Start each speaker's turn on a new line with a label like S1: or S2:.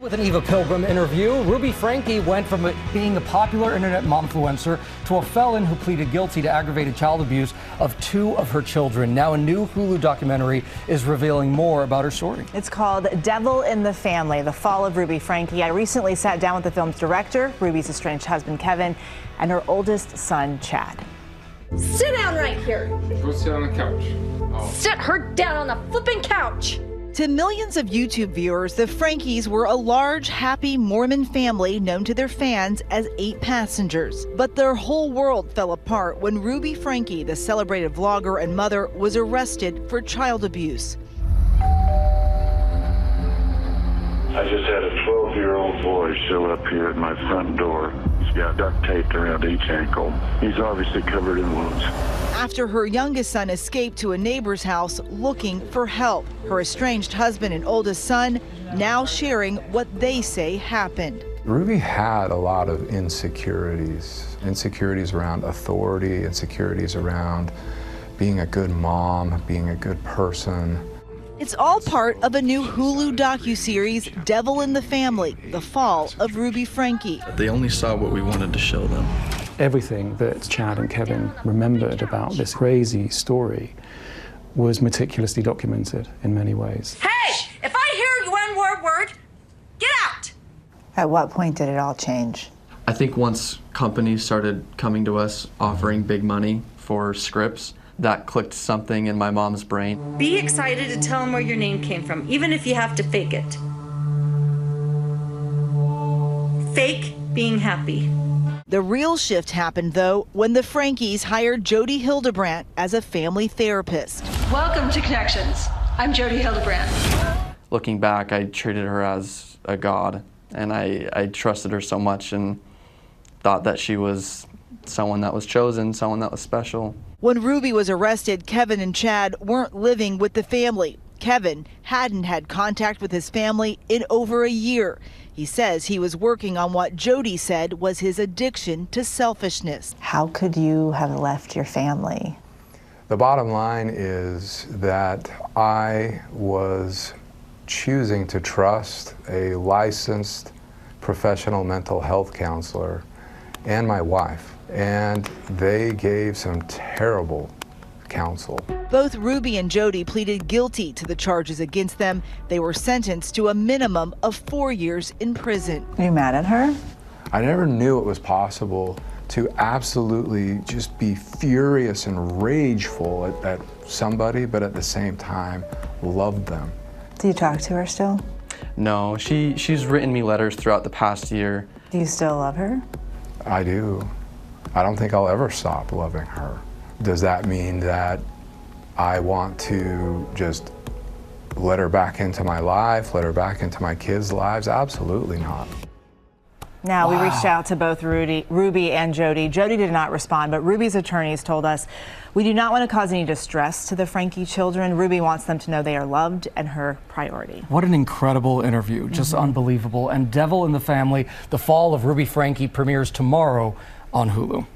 S1: With an Eva Pilgrim interview, Ruby Franke went from being a popular internet momfluencer to a felon who pleaded guilty to aggravated child abuse of 2 of her children. Now a new Hulu documentary is revealing more about her story.
S2: It's called Devil in the Family, The Fall of Ruby Franke. I recently sat down with the film's director, Ruby's estranged husband, Kevin, and her oldest son, Chad.
S3: Sit down right here.
S4: Go sit on the couch. Oh.
S3: Sit her down on the flipping couch.
S5: To millions of YouTube viewers, the Frankes were a large, happy Mormon family known to their fans as 8 passengers. But their whole world fell apart when Ruby Franke, the celebrated vlogger and mother, was arrested for child abuse.
S6: I just had a 12-year-old boy show up here at my front door. He's got duct taped around each ankle. He's obviously covered in wounds.
S5: After her youngest son escaped to a neighbor's house looking for help, her estranged husband and oldest son now sharing what they say happened.
S7: Ruby had a lot of insecurities around authority, insecurities around being a good mom, being a good person.
S5: It's all part of a new Hulu docuseries, Devil in the Family, The Fall of Ruby Franke.
S8: They only saw what we wanted to show them.
S9: Everything that Chad and Kevin remembered about this crazy story was meticulously documented in many ways.
S3: Hey, if I hear you one word, get out.
S2: At what point did it all change?
S8: I think once companies started coming to us offering big money for scripts, that clicked something in my mom's brain.
S10: Be excited to tell them where your name came from, even if you have to fake it. Fake being happy.
S5: The real shift happened, though, when the Frankes hired Jody Hildebrandt as a family therapist.
S10: Welcome to Connections. I'm Jody Hildebrandt.
S8: Looking back, I treated her as a god, and I trusted her so much and thought that she was someone that was chosen, someone that was special.
S5: When Ruby was arrested, Kevin and Chad weren't living with the family. Kevin hadn't had contact with his family in over a year. He says he was working on what Jody said was his addiction to selfishness.
S2: How could you have left your family?
S7: The bottom line is that I was choosing to trust a licensed professional mental health counselor and my wife, and they gave some terrible counsel.
S5: Both Ruby and Jody pleaded guilty to the charges against them. They were sentenced to a minimum of 4 years in prison.
S2: Are you mad at her?
S7: I never knew it was possible to absolutely just be furious and rageful at somebody, but at the same time love them.
S2: Do you talk to her still?
S8: No, she's written me letters throughout the past year.
S2: Do you still love her?
S7: I do. I don't think I'll ever stop loving her. Does that mean that I want to just let her back into my life, let her back into my kids' lives? Absolutely not.
S2: Now, we reached out to both Ruby and Jody. Jody did not respond, but Ruby's attorneys told us, we do not want to cause any distress to the Franke children. Ruby wants them to know they are loved and her priority.
S1: What an incredible interview, just unbelievable. And Devil in the Family, The Fall of Ruby Franke premieres tomorrow on Hulu.